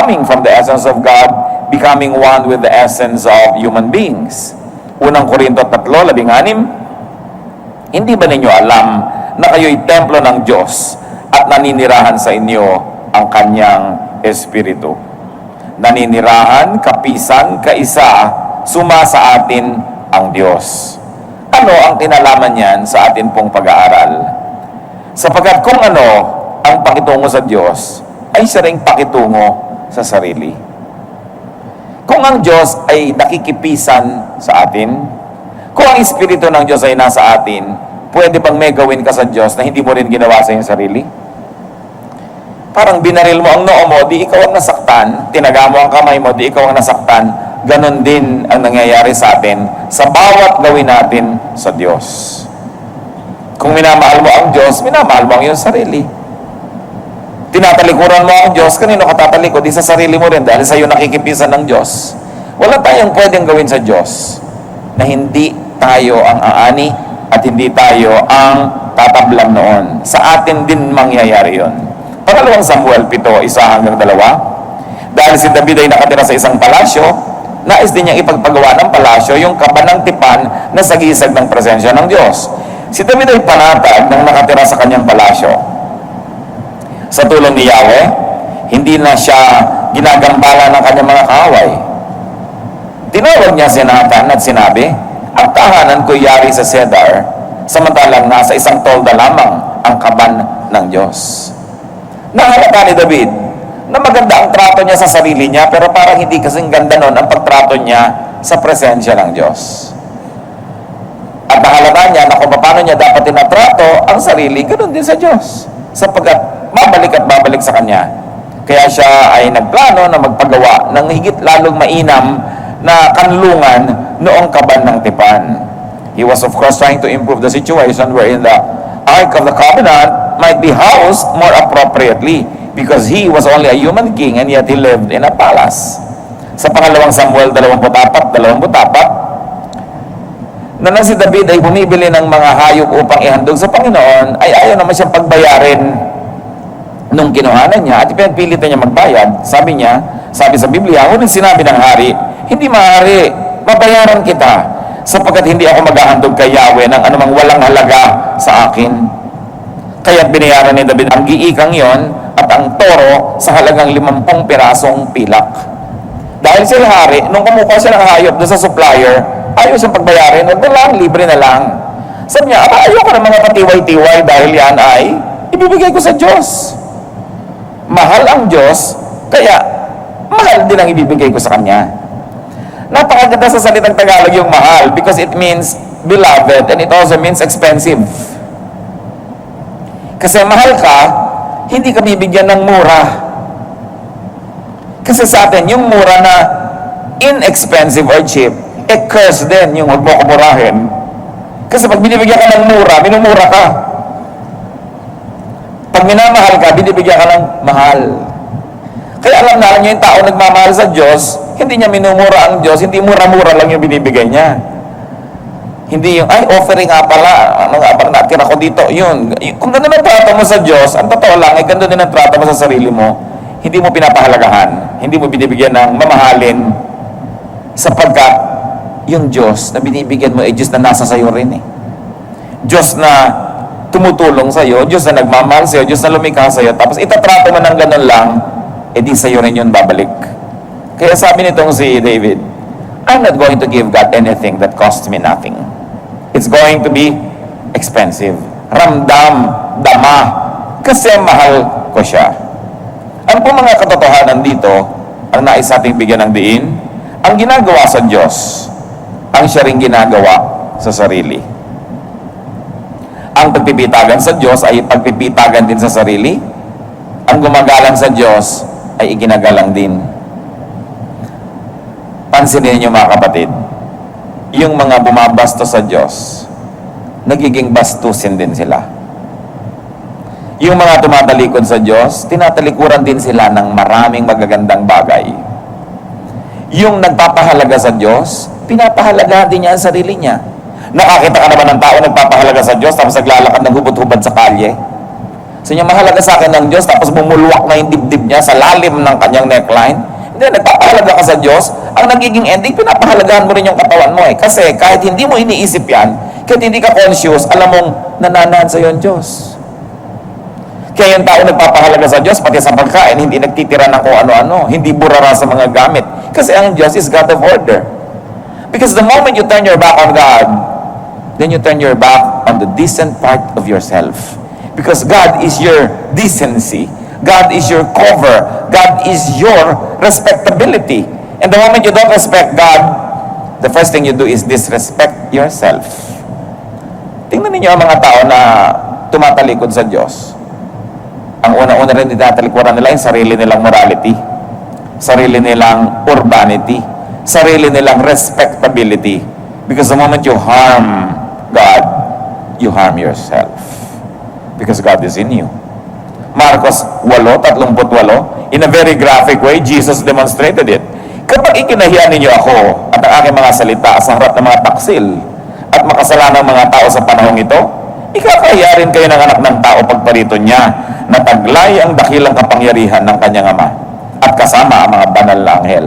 coming from the essence of God, becoming one with the essence of human beings. Unang Korinto 3:16, hindi ba ninyo alam na kayo'y templo ng Diyos at naninirahan sa inyo ang Kanyang Espiritu? Naninirahan, kapisan, kaisa, suma sa atin ang Diyos. Ano ang kinalaman niyan sa atin pong pag-aaral? Sapagkat kung ano ang pakitungo sa Diyos, ay siya ring pakitungo sa sarili. Kung ang Diyos ay nakikipisan sa atin, kung ang Espiritu ng Diyos ay nasa atin, pwede bang may gawin ka sa Diyos na hindi mo rin ginawa sa iyong sarili? Parang binaril mo ang noo mo, di ikaw ang nasaktan. Tinaga mo ang kamay mo, di ikaw ang nasaktan. Ganon din ang nangyayari sa atin sa bawat gawin natin sa Diyos. Kung minamahal mo ang Diyos, minamahal mo ang iyong sarili. Tinatalikuran mo ang Diyos, kanino ka tatalikod? Di sa sarili mo rin dahil sa iyo nakikipisan ng Diyos. Wala tayong pwedeng gawin sa Diyos na hindi tayo ang aani at hindi tayo ang tatablan noon. Sa atin din mangyayari yon. Pangalawang Samuel 7:1-2. Dahil si David ay nakatira sa isang palasyo, nais din niyang ipagpagawa ng palasyo yung kabanang tipan na sagisag ng presensya ng Diyos. Si David ay panatag nang nakatira sa kanyang palasyo. Sa tulong ni Yahweh, hindi na siya ginagambala ng kanyang mga kaaway. Tinawag niya si Nathan at sinabi, ang tahanan ko'y yari sa Cedar, samantalang nasa isang tolda lamang ang kaban ng Diyos. Nahalata ni David na maganda ang trato niya sa sarili niya, pero parang hindi kasing ganda nun ang pagtrato niya sa presensya ng Diyos. At nahalata niya na kung paano niya dapat tinatrato ang sarili, ganoon din sa Diyos. Sapagkat babalik at babalik sa Kanya. Kaya siya ay nagplano na magpagawa ng higit lalong mainam na kanlungan noong kaban ng tipan. He was of course trying to improve the situation wherein the Ark of the Covenant might be housed more appropriately because he was only a human king and yet he lived in a palace. Sa pangalawang Samuel 24:24, na nang si David ay bumibili ng mga hayop upang ihandog sa Panginoon, ay ayaw naman siyang pagbayarin nung kinuhanan niya at pinagpilitan niya magbayad. Sabi sa Biblia, ngunit sinabi ng hari, hindi maaari, babayaran kita, sapagkat hindi ako maghahandog kay Yahweh ng anumang walang halaga sa akin. Kaya binayaran ni David ang giikang yon at ang toro sa halagang 50 pirasong pilak. Dahil sila hari, nung kumukuha siya ng hayop doon sa supplier, ayaw siyang pagbayarin, wag na lang, libre na lang. Sabi niya, ayoko ng mga patiway-tiway dahil yan ay ibibigay ko sa Diyos. Mahal ang Diyos, kaya mahal din ang ibibigay ko sa Kanya. Napakaganda sa salitang Tagalog yung mahal because it means beloved and it also means expensive. Kasi mahal ka, hindi ka bibigyan ng mura. Kasi sa atin, yung mura na inexpensive or cheap, curse din yung huwag mo kumurahin. Kasi pag binibigyan ka ng mura, minumura ka. Pag minamahal ka, binibigyan ka ng mahal. Kaya alam na niyo yung tao nagmamahal sa Diyos, hindi niya minumura ang Diyos, hindi mura-mura lang yung binibigay niya. Hindi yung, offering nga pala, ano nga pala natira ko dito, yun. Kung ganda ng trato mo sa Diyos, ang totoo lang, ganda din ang trato mo sa sarili mo, hindi mo pinapahalagahan, hindi mo binibigyan ng mamahalin, sapagkat yung Diyos na binibigyan mo ay Diyos na nasa sayo rin eh. Diyos na tumutulong sa'yo, Diyos na nagmamahal sa'yo, Diyos na lumikha sa'yo, tapos itatrato mo ng ganun lang, di sa'yo rin yun babalik. Kaya sabi nitong si David, I'm not going to give God anything that costs me nothing. It's going to be expensive. Ramdam, dama, kasi mahal ko siya. Ano po mga katotohanan dito, ang nais ating bigyan ng diin? Ang ginagawa sa Diyos, ang siya ring ginagawa sa sarili. Ang pagpipitagan sa Diyos ay pagpipitagan din sa sarili. Ang gumagalang sa Diyos ay iginagalang din. Pansinin niyo mga kapatid, yung mga bumabastos sa Diyos, nagiging bastusin din sila. Yung mga tumatalikod sa Diyos, tinatalikuran din sila ng maraming magagandang bagay. Yung nagpapahalaga sa Diyos, pinapahalaga din niya ang sarili niya. Nakakita ka naman ng tao nagpapahalaga sa Diyos tapos naglalakad ng hubot-hubad sa kalye? So niya, mahalaga sa akin ng Diyos, tapos bumulwak na yung dibdib niya sa lalim ng kanyang neckline. Hindi, nagpapahalaga ka sa Diyos. Ang nagiging ending, pinapahalagahan mo rin yung katawan mo eh. Kasi kahit hindi mo iniisip yan, kahit hindi ka conscious, alam mong nananahan sa iyo ang Diyos. Kaya yung tao nagpapahalaga sa Diyos, pati sa pagkain, hindi nagtitira ng kung ano-ano, hindi burara sa mga gamit. Kasi ang Diyos is God of order. Because the moment you turn your back on God, then you turn your back on the decent part of yourself. Because God is your decency. God is your cover. God is your respectability. And the moment you don't respect God, the first thing you do is disrespect yourself. Tingnan ninyo ang mga tao na tumatalikod sa Diyos. Ang una-una rin tinatalikuran nila yung sarili nilang morality, sarili nilang urbanity, sarili nilang respectability. Because the moment you harm God, you harm yourself. Because God is in you. Marcos 8:38, in a very graphic way, Jesus demonstrated it. Kapag ikinahiya ninyo ako at ang aking mga salita sa harap ng mga taksil at makasalanang mga tao sa panahong ito, ikakahiya rin kayo ng anak ng tao pagparito niya na taglay ang dakilang kapangyarihan ng kanyang ama at kasama ang mga banal na anghel.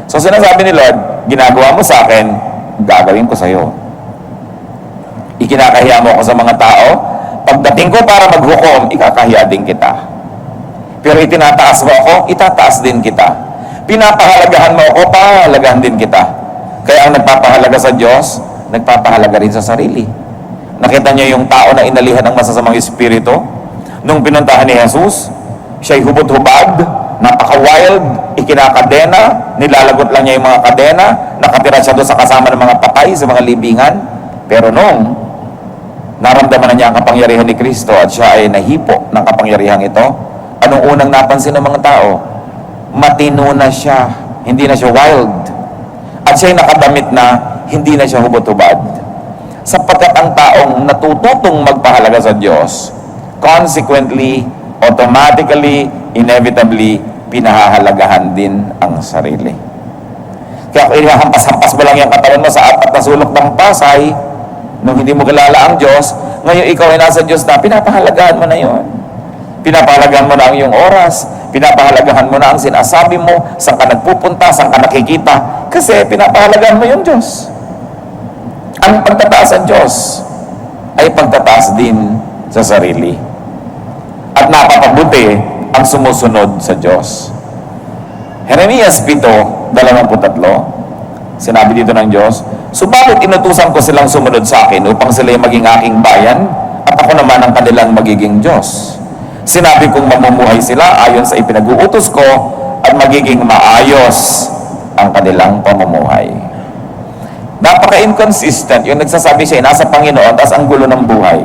So sinasabi ni Lord, ginagawa mo sa akin, gagawin ko sa iyo. Ikinakahiya mo ako sa mga tao, pagdating ko para maghukom, ikakahiya din kita. Pero itinataas mo ako, itataas din kita. Pinapahalagahan mo ako, pahalagahan din kita. Kaya ang nagpapahalaga sa Diyos, nagpapahalaga rin sa sarili. Nakita niyo yung tao na inalihan ng masasamang espiritu? Nung pinuntahan ni Jesus, siya'y hubot-hubad, napaka-wild, ikinakadena, nilalagot lang niya yung mga kadena, nakatira siya doon sa kasama ng mga patay sa mga libingan. Pero nung naramdaman na niya ang kapangyarihan ni Kristo at siya ay nahipo ng kapangyarihan ito, anong unang napansin ng mga tao? Matino na siya, hindi na siya wild. At siya'y nakadamit na, hindi na siya hubot-hubad. Sapagkat ang taong natututong magpahalaga sa Diyos, consequently, automatically, inevitably, pinahahalagahan din ang sarili. Kaya kung inahampas-hampas mo lang yung katawan mo sa apat na sulok ng pasay, nung hindi mo kilala ang Diyos, ngayon ikaw ay nasa Diyos na, pinapahalagahan mo na yon. Pinapahalagahan mo na ang iyong oras, pinapahalagahan mo na ang sinasabi mo, saan ka nagpupunta, saan ka nakikita, kasi pinapahalagahan mo yung Diyos. Ang pagtataas sa Diyos ay pagtataas din sa sarili. At napapabuti ang sumusunod sa Diyos. Jeremias 7:23, sinabi dito ng Diyos, subalit inutusan ko silang sumunod sa akin upang sila maging aking bayan at ako naman ang kanilang magiging Diyos. Sinabi kong mamumuhay sila ayon sa ipinag-uutos ko at magiging maayos ang kanilang pamumuhay. Napaka-inconsistent yung nagsasabi siya nasa Panginoon tapos ang gulo ng buhay.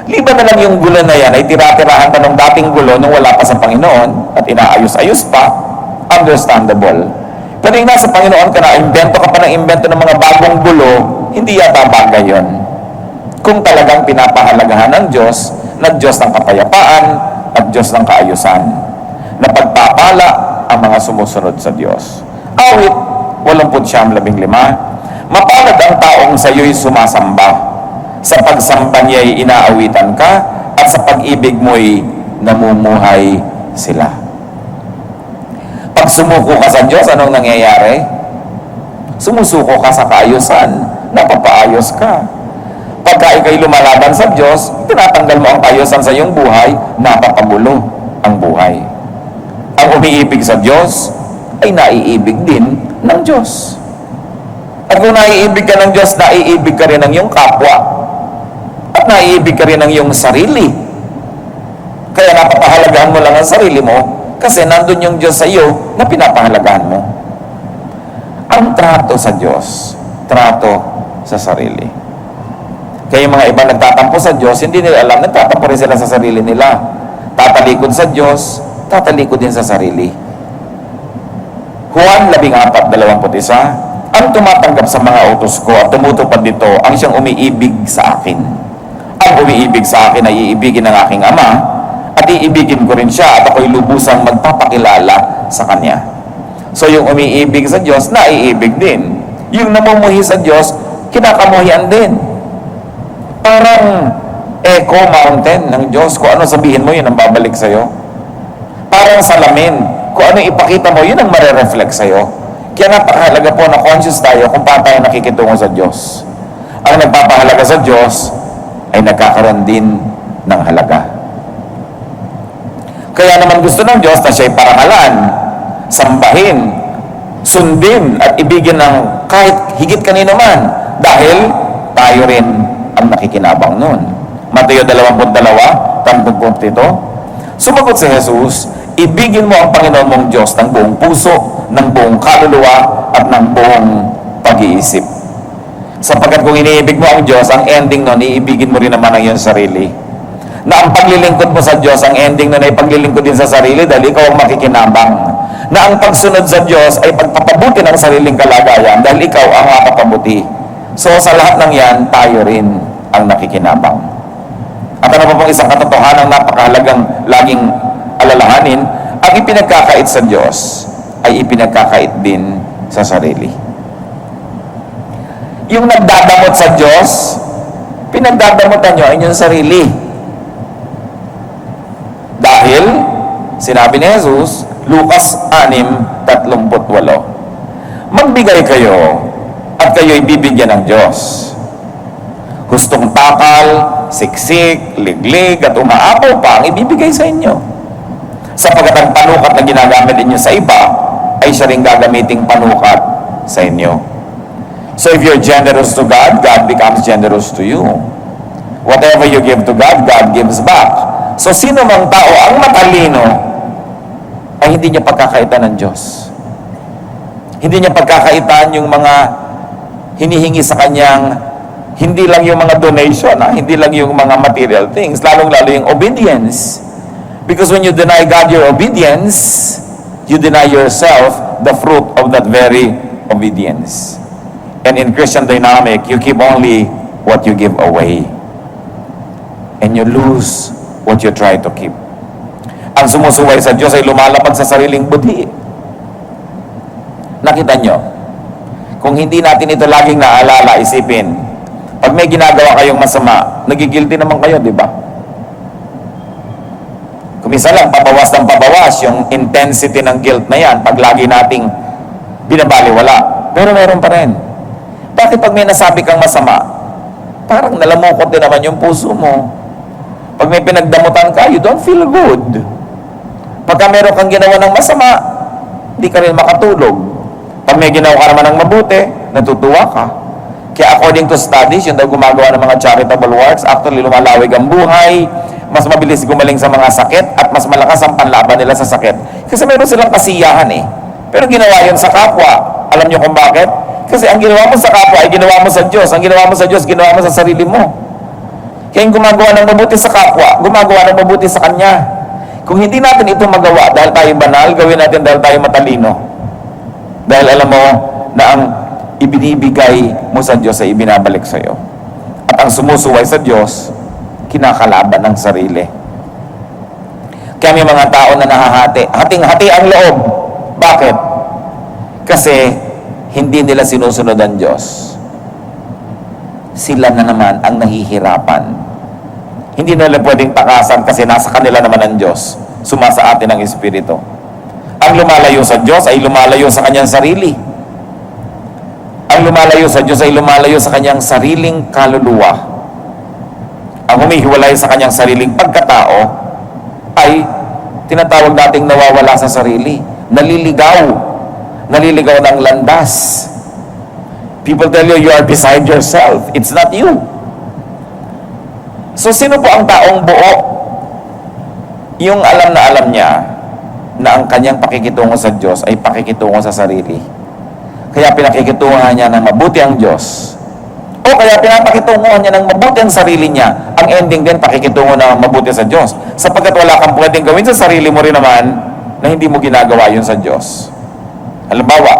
Liban na lang yung gulo na yan ay tira-tirahan pa ng dating gulo nung wala pa sa Panginoon at inaayos-ayos pa, understandable. Pero yung nasa Panginoon ka na, invento ka pa ng invento ng mga bagong gulo, hindi yata bagay yun. Kung talagang pinapahalagahan ng Diyos na Diyos ng kapayapaan at Diyos ng kaayusan, na pagpapala ang mga sumusunod sa Diyos. Awit 89:15, mapalad ang taong sa iyo'y sumasamba. Sa pagsamba niya'y inaawitan ka at sa pag-ibig mo'y namumuhay sila. Pag sumuko ka sa Diyos, anong nangyayari? Sumusuko ka sa kaayusan, napapaayos ka. Pagka ika'y lumalaban sa Diyos, tinatanggal mo ang kaayusan sa iyong buhay, napapagulo ang buhay. Ang umiibig sa Diyos ay naiibig din ng Diyos. At kung naiibig ka ng Diyos, naiibig ka rin ng iyong kapwa. At naiibig ka rin ng iyong sarili. Kaya napapahalagahan mo lang ang sarili mo kasi nandun yung Diyos sa iyo na pinapahalagahan mo. Ang trato sa Diyos, trato sa sarili. Kaya yung mga ibang nagtatampo sa Diyos, hindi nila alam, nagtatampo rin sila sa sarili nila. Tatalikod sa Diyos, tatalikod din sa sarili. Juan 14:21, ang tumatanggap sa mga utos ko at tumutupad dito ang siyang umiibig sa akin. Ang umiibig sa akin ay iibigin ng aking Ama at iibigin ko rin siya at ako'y lubusang magpapakilala sa Kanya. So yung umiibig sa Diyos, naiibig din. Yung namumuhi sa Diyos, kinakamuhian din. Parang echo mountain ng Diyos. Kung ano sabihin mo, yun ang babalik sa'yo. Parang salamin. Kung ano ipakita mo, yun ang marereflect sa'yo. Kaya napakahalaga po na conscious tayo kung paano tayo nakikitungo sa Diyos. Ang nagpapahalaga sa Diyos ay nagkakaroon din ng halaga. Kaya naman gusto ng Diyos na siya'y parangalan, sambahin, sundin at ibigin ng kahit higit kanino man dahil tayo rin ang nakikinabang nun. Mateo 22:37, sumagot si Jesus, ibigin mo ang Panginoon mong Diyos ng buong puso, ng buong kaluluwa at ng buong pag-iisip. Sapagkat kung iniibig mo ang Diyos, ang ending nun, iibigin mo rin naman ang iyong sarili. Na ang paglilingkod mo sa Diyos, ang ending nun ay paglilingkod din sa sarili dahil ikaw ang makikinabang. Na ang pagsunod sa Diyos ay pagpapabuti ng sariling kalagayan dahil ikaw ang mapapabuti. So sa lahat ng yan, tayo rin ang nakikinabang. At ano pa pong isang katotohanan napakahalagang laging alalahanin, ang ipinagkakait sa Diyos ay ipinagkakait din sa sarili. Yung nagdadamot sa Diyos, pinagdadamotan nyo ang inyong sarili. Dahil, sinabi ni Jesus, Lucas 6:38, magbigay kayo at kayo'y bibigyan ng Diyos. Hustong takal, siksik, liglig at umaapaw pa ang ibibigay sa inyo. Sapagkat ang panukat na ginagamit ninyo sa iba ay siya rin gagamiting panukat sa inyo. So if you're generous to God, God becomes generous to you. Whatever you give to God, God gives back. So sino mang tao ang matalino ay hindi niya pagkakaitan ng Diyos. Hindi niya pagkakaitan yung mga hinihingi sa kanyang, hindi lang yung mga donation, hindi lang yung mga material things, lalong-lalo yung obedience. Because when you deny God your obedience, you deny yourself the fruit of that very obedience. And in Christian dynamic, you keep only what you give away. And you lose what you try to keep. Ang sumusuway sa Diyos ay lumalapad sa sariling budhi. Nakita nyo? Kung hindi natin ito laging naalala, isipin, pag may ginagawa kayong masama, nagigilty naman kayo, di ba? Kumisa lang, pabawas ng pabawas yung intensity ng guilt na yan, pag lagi nating binabaliwala. Pero meron pa rin. Bakit pag may nasabi kang masama, parang nalamukot din naman yung puso mo. Pag may pinagdamutan ka, you don't feel good. Pagka meron kang ginawa ng masama, hindi ka rin makatulog. Pag may ginawa ka naman ng mabuti, natutuwa ka. Kaya according to studies, yung daw gumagawa ng mga charitable works, actually lumalawig ang buhay, mas mabilis gumaling sa mga sakit, at mas malakas ang panlaban nila sa sakit. Kasi meron silang kasiyahan eh. Pero ginawa yun sa kapwa. Alam nyo kung bakit? Kasi ang ginawa mo sa kapwa ay ginawa mo sa Diyos. Ang ginawa mo sa Diyos, ginawa mo sa sarili mo. Kaya yung gumagawa ng mabuti sa kapwa, gumagawa ng mabuti sa Kanya. Kung hindi natin ito magawa dahil tayo banal, gawin natin dahil tayo matalino. Dahil alam mo na ang ibinibigay mo sa Diyos ay ibinabalik sa iyo. At ang sumusuway sa Diyos, kinakalaban ng sarili. Kaya may mga tao na nahahati. Hating-hati ang loob. Bakit? Kasi hindi nila sinusunod ang Diyos. Sila na naman ang nahihirapan. Hindi nila pwedeng takasan kasi nasa kanila naman ang Diyos. Sumasa atin ang Espiritu. Ang lumalayo sa Diyos ay lumalayo sa kanyang sarili. Ang lumalayo sa Diyos ay lumalayo sa kanyang sariling kaluluwa. Ang humihiwalay sa kanyang sariling pagkatao ay tinatawag nating nawawala sa sarili. Naliligaw ng landas. People tell you, you are beside yourself. It's not you. So, sino po ang taong buo? Yung alam na alam niya na ang kanyang pakikitungo sa Diyos ay pakikitungo sa sarili. Kaya pinakikitungohan niya ng mabuti ang Diyos. O kaya pinapakitungohan niya ng mabuti ang sarili niya. Ang ending din, pakikitungo na mabuti sa Diyos. Sapagkat wala kang pwedeng gawin sa sarili mo rin naman na hindi mo ginagawa yun sa Diyos. Halimbawa,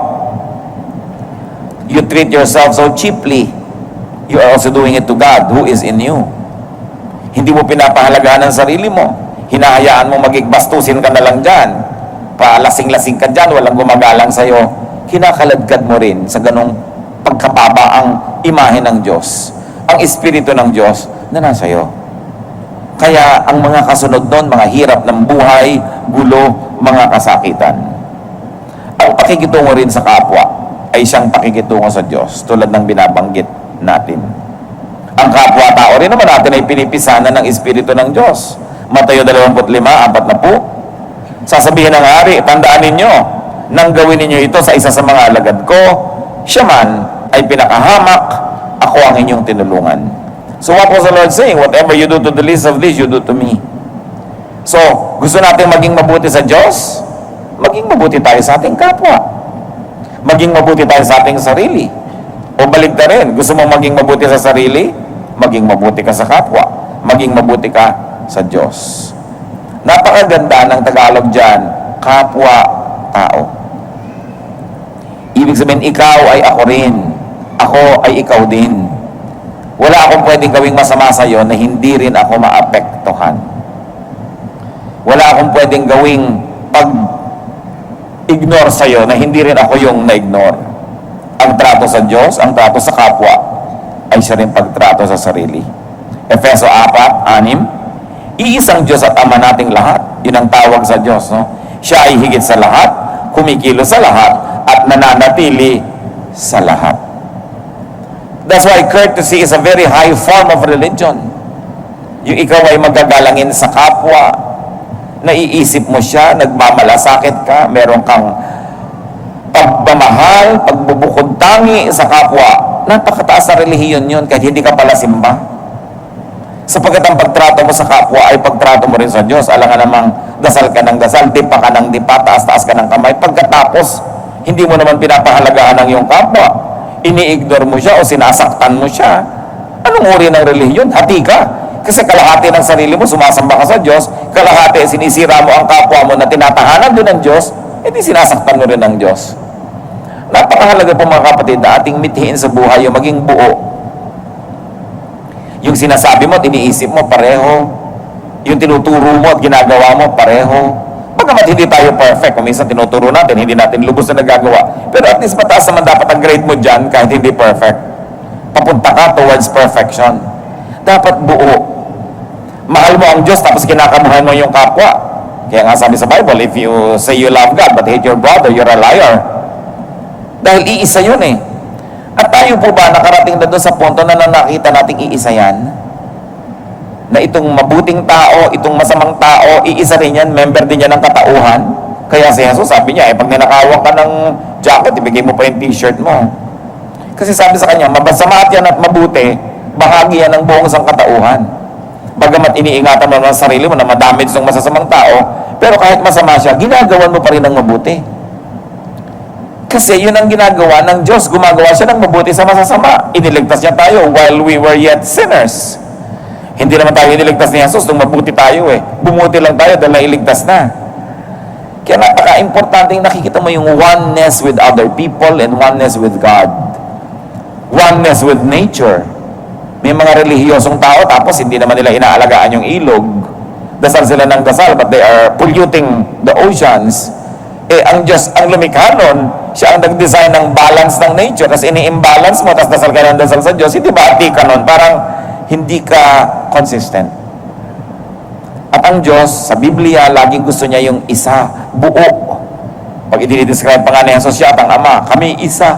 you treat yourself so cheaply, you are also doing it to God who is in you. Hindi mo pinapahalagahan ang sarili mo. Hinahayaan mo magigbastusin ka na lang dyan. Palasing-lasing ka dyan, walang gumagalang sa'yo. Kinakaladkad mo rin sa ganong pagkapaba ang imahe ng Diyos. Ang Espiritu ng Diyos na nasa iyo. Kaya ang mga kasunod nun, mga hirap ng buhay, gulo, mga kasakitan. Ang pakikitungo rin sa kapwa ay siyang pakikitungo sa Diyos, tulad ng binabanggit natin. Ang kapwa-tao rin naman natin ay pinipisanan ng Espiritu ng Diyos. Mateo 25:40. Sasabihin ng hari, tandaan ninyo, nang gawin ninyo ito sa isa sa mga alagad ko, siya man ay pinakahamak, ako ang inyong tinulungan. So what was the Lord saying? Whatever you do to the least of these, you do to me. So, gusto natin maging mabuti sa Diyos? Maging mabuti tayo sa ating kapwa. Maging mabuti tayo sa ating sarili. O baligtad rin, gusto mo maging mabuti sa sarili? Maging mabuti ka sa kapwa. Maging mabuti ka sa Diyos. Napakaganda ng Tagalog dyan, kapwa-tao. Ibig sabihin, ikaw ay ako rin. Ako ay ikaw din. Wala akong pwedeng gawing masama sa iyo na hindi rin ako maapektuhan. Wala akong pwedeng gawing pag-ignore sa iyo na hindi rin ako yung na-ignore. Ang trato sa Diyos, ang trato sa kapwa, ay siya rin pagtrato sa sarili. Efeso 4:6. Iisang Diyos at Ama nating lahat. Yun ang tawag sa Diyos. No? Siya ay higit sa lahat, kumikilos sa lahat, at nananatili sa lahat. That's why courtesy is a very high form of religion. Yung ikaw ay magagalangin sa kapwa, naiisip mo siya, nagmamalasakit ka, meron kang pagmamahal, pagbubukod tangi sa kapwa. Napakataas na relihiyon yun kahit hindi ka pala simba. Sapagkat ang pagtrato mo sa kapwa ay pagtrato mo rin sa Diyos. Alam nga namang dasal ka ng dasal, dipa ka ng dipa, taas-taas ka ng kamay. Pagkatapos, hindi mo naman pinapahalagahan ng iyong kapwa. Ini-ignore mo siya o sinasaktan mo siya. Anong uri ng relihiyon? Hati ka. Kasi kalahati ng sarili mo, sumasamba ka sa Diyos, kalahati sinisira mo ang kapwa mo na tinatahanan din ng Diyos, edi sinasaktan mo rin ng Diyos. Napakahalaga po mga kapatid na ating mithiin sa buhay yung maging buo. Yung sinasabi mo at iniisip mo, pareho. Yung tinuturo mo at ginagawa mo, pareho. Bagamat hindi tayo perfect, kung minsan tinuturo natin, hindi natin lubos na nagagawa. Pero at least mataas naman dapat ang grade mo dyan kahit hindi perfect. Papunta ka towards perfection. Dapat buo. Mahal mo ang Diyos tapos kinakamuhan mo yung kapwa. Kaya nga sabi sa Bible, if you say you love God but hate your brother, you're a liar. Dahil iisa yun eh. At tayo po ba nakarating na doon sa punto na nakita nating iisa yan? Na itong mabuting tao, itong masamang tao, iisa rin yan, member din yan ng katauhan. Kaya si Jesus sabi niya, pag ninakawang ka ng jacket, ibigay mo pa yung t-shirt mo. Kasi sabi sa kanya, mabasama yan at mabuti, bahagi yan ng buong isang katauhan. Bagamat iniingatan mo ng sarili mo na madamage ng masasamang tao, pero kahit masama siya, ginagawan mo pa rin ng mabuti. Kasi yun ang ginagawa ng Diyos, gumagawa siya ng mabuti sa masasama. Iniligtas niya tayo while we were yet sinners. Hindi naman tayo iniligtas ni Jesus nung mabuti tayo eh. Bumuti lang tayo dahil nailigtas na. Kaya napaka-importante nakikita mo yung oneness with other people and oneness with God. Oneness with nature. May mga relihiyosong tao tapos hindi naman nila inaalagaan yung ilog. Dasal sila ng dasal but they are polluting the oceans. Ang Diyos, ang lumikha nun, siya ang nag-design ng balance ng nature. Tapos ini-imbalance mo, tapos dasal ka ng dasal sa Diyos. Hindi ba ati ka nun? Parang hindi ka consistent. At ang Diyos, sa Biblia, laging gusto niya yung isa, buo. Pag i-describe pa nga ni Jesus siya at ang Ama, kami isa.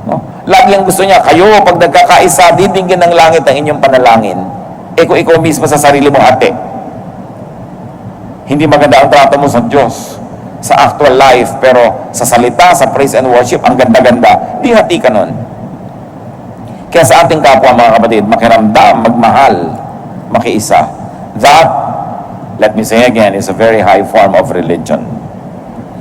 No? Lagi ang gusto niya, kayo, pag nagkakaisa, didinggin ng langit ang inyong panalangin. Kung ikaw mismo sa sarili mong ate, hindi maganda ang trato mo sa Diyos, sa actual life, pero sa salita, sa praise and worship, ang ganda-ganda, di hati ka nun. Kaya sa ating kapwa mga kapatid, makiramdam, magmahal, makiisa. That, let me say again, is a very high form of religion.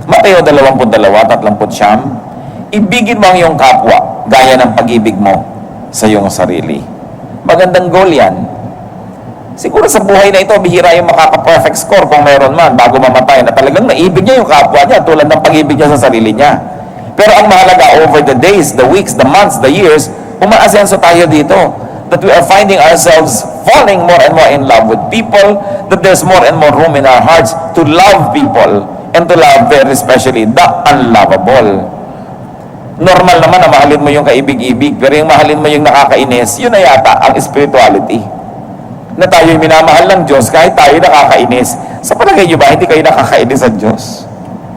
Mateo 22:39, ibigin mo ang iyong kapwa, gaya ng pag-ibig mo sa iyong sarili. Magandang goal yan. Siguro sa buhay na ito, bihira yung makaka-perfect score kung meron man, bago mamatay, na talagang naibig niya yung kapwa niya, tulad ng pag-ibig niya sa sarili niya. Pero ang mahalaga, over the days, the weeks, the months, the years, umaasenso tayo dito, that we are finding ourselves falling more and more in love with people, that there's more and more room in our hearts to love people, and to love very especially the unlovable. Normal naman na mahalin mo yung kaibig-ibig, pero yung mahalin mo yung nakakainis, yun na yata ang spirituality. na tayo'y minamahal ng Diyos kahit tayo nakakainis. Sa palagay niyo ba, hindi kayo nakakainis sa Diyos?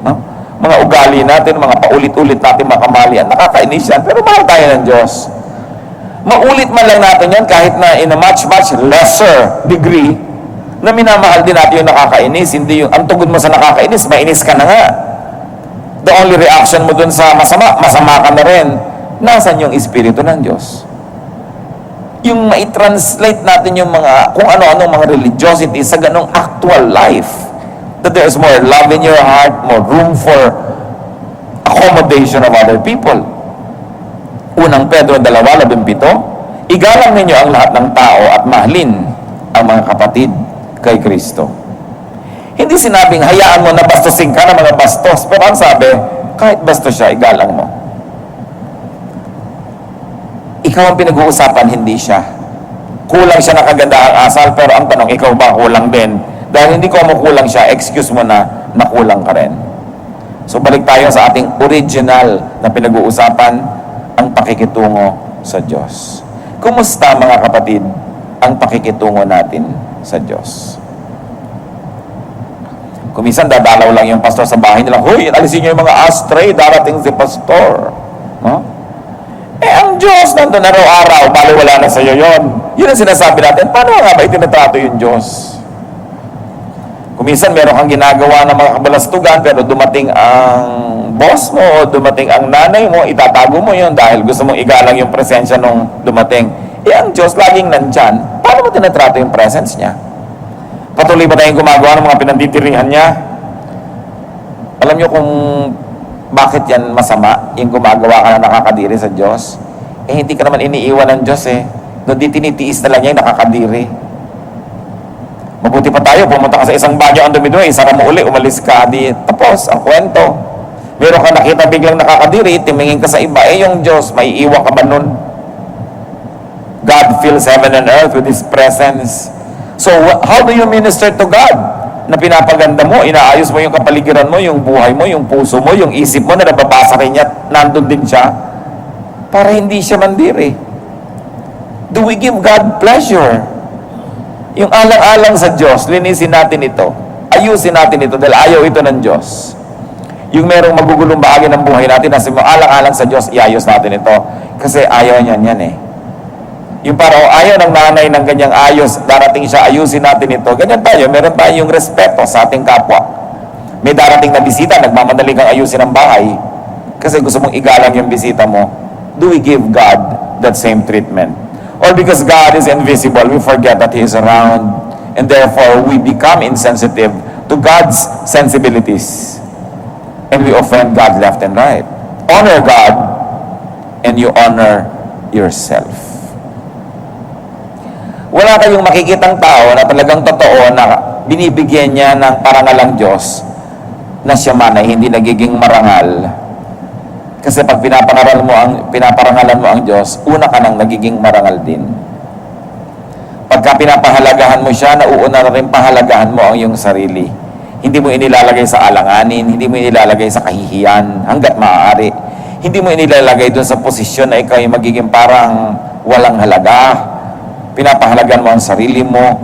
No? Mga ugali natin, mga paulit-ulit natin makamalian, nakakainis yan, pero mahal tayo ng Diyos. Maulit man lang natin yan kahit na in a much lesser degree, na minamahal din natin yung nakakainis. Hindi yung, ang tugod mo sa nakakainis, mainis ka na nga. The only reaction mo dun sa masama, masama ka na rin. Nasaan yung Espiritu ng Diyos? Yung mai-translate natin yung mga, kung ano-ano mga religiosity sa ganong actual life. That there is more love in your heart, more room for accommodation of other people. Unang Pedro 2:17, igalang ninyo ang lahat ng tao at mahalin ang mga kapatid kay Kristo. Hindi sinabing hayaan mo na bastusin ka ng mga bastos, pero ang sabi, kahit bastos siya, igalang mo. Ikaw ang pinag-uusapan, hindi siya. Kulang siya ng kagandahang asal, pero ang tanong, ikaw ba kulang din? Dahil hindi ko kulang siya, excuse mo na nakulang ka rin. So balik tayo sa ating original na pinag-uusapan, ang pakikitungo sa Diyos. Kumusta mga kapatid ang pakikitungo natin sa Diyos? Kung minsan dadalaw lang yung pastor sa bahay nila, huy, alisin niyo yung mga astray, darating si pastor. No? Ang Diyos nandun araw-araw, bali wala na sa'yo yun. Yun ang sinasabi natin, paano nga ba itinatrato yung Diyos? Kung minsan meron kang ginagawa ng mga kabalastugan, pero dumating ang boss mo, o dumating ang nanay mo, itatago mo yun dahil gusto mong igalang yung presensya nung dumating. Ang Diyos laging nandyan. Paano mo tinatrato yung presence niya? Patuloy ba tayong gumagawa ng mga pinanditirihan niya? Alam niyo kung bakit yan masama, yung gumagawa ka na nakakadiri sa Diyos? Hindi ka naman iniiwan ng Diyos Doon di tinitiis na lang niya yung nakakadiri. Mabuti pa tayo, pumunta ka sa isang banyo ang dumi-dumi, isara mo uli, umalis ka, di tapos ang kwento. Meron ka nakita biglang nakakadiri, timingin ka sa iba, yung Diyos, may iiwan ka ba nun? God fills heaven and earth with His presence. So, how do you minister to God? Na pinapaganda mo, inaayos mo yung kapaligiran mo, yung buhay mo, yung puso mo, yung isip mo, na nababasa rin niya, nandun din siya, para hindi siya mandiri. Do we give God pleasure? Yung alang-alang sa Diyos, linisin natin ito, ayusin natin ito, dahil ayaw ito ng Diyos. Yung merong magugulong bahagi ng buhay natin, na alang-alang sa Diyos, iayos natin ito, kasi ayaw niyan yan Yung parang ayaw ng nanay ng ganyang ayos, darating siya, ayusin natin ito. Ganyan tayo, meron tayong respeto sa ating kapwa. May darating na bisita, nagmamadali kang ayusin ang bahay kasi gusto mong igalang yung bisita mo. Do we give God that same treatment? Or because God is invisible, we forget that He is around, and therefore we become insensitive to God's sensibilities, and we offend God left and right. Honor God, and you honor yourself. Wala kayong makikitang tao na talagang totoo na binibigyan niya ng parangalang Diyos na siya man ay hindi nagiging marangal. Kasi pag pinaparangalan mo ang Diyos, una ka nang nagiging marangal din. Pagka pinapahalagahan mo siya, nauuna na rin pahalagahan mo ang iyong sarili. Hindi mo inilalagay sa alanganin, hindi mo inilalagay sa kahihiyan, hanggat maaari. Hindi mo inilalagay doon sa posisyon na ikaw ay magiging parang walang halaga. Pinapahalagan mo ang sarili mo.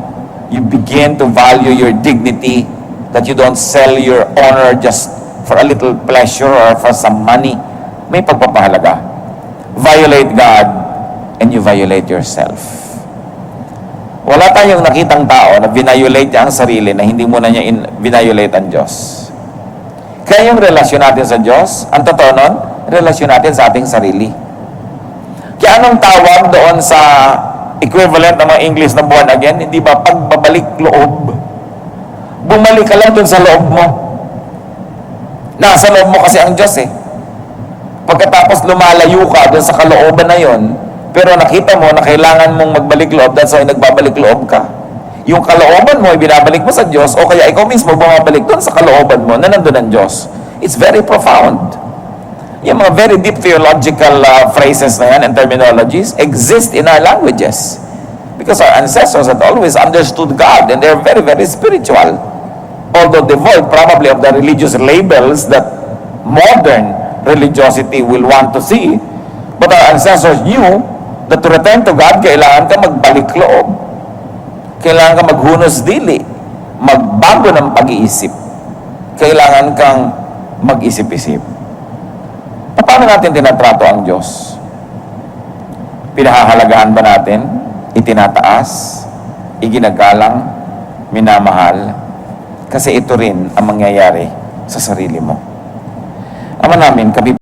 You begin to value your dignity, that you don't sell your honor just for a little pleasure or for some money. May pagpapahalaga. Violate God and you violate yourself. Wala tayong nakitang tao na vinayolate niya ang sarili na hindi muna niya vinayolate ang Diyos. Kaya yung relasyon natin sa Diyos, ang totoo nun, relasyon natin sa ating sarili. Kaya anong tawag doon sa equivalent ng mga English na born again? Hindi ba pagbabalik loob? Bumalik ka lang dun sa loob mo. Nasa loob mo kasi ang Diyos Pagkatapos lumalayo ka dun sa kalooban na yon, pero nakita mo na kailangan mong magbalik loob, that's why nagbabalik loob ka. Yung kalooban mo, ibinabalik mo sa Diyos, o kaya ikaw mismo bumabalik dun sa kalooban mo na nandun ang Diyos. It's very profound. Yung mga very deep theological phrases na yan and terminologies exist in our languages. Because our ancestors had always understood God and they're very, very spiritual. Although devoid probably of the religious labels that modern religiosity will want to see. But our ancestors knew that to return to God, kailangan ka magbalik loob. Kailangan ka maghunos dili, magbago ng pag-iisip. Kailangan kang mag-isip-isip. Paano natin tinatrato ang Diyos? Pinahahalagahan ba natin? Itinataas? Iginagalang? Minamahal? Kasi ito rin ang mangyayari sa sarili mo. Ama namin, kami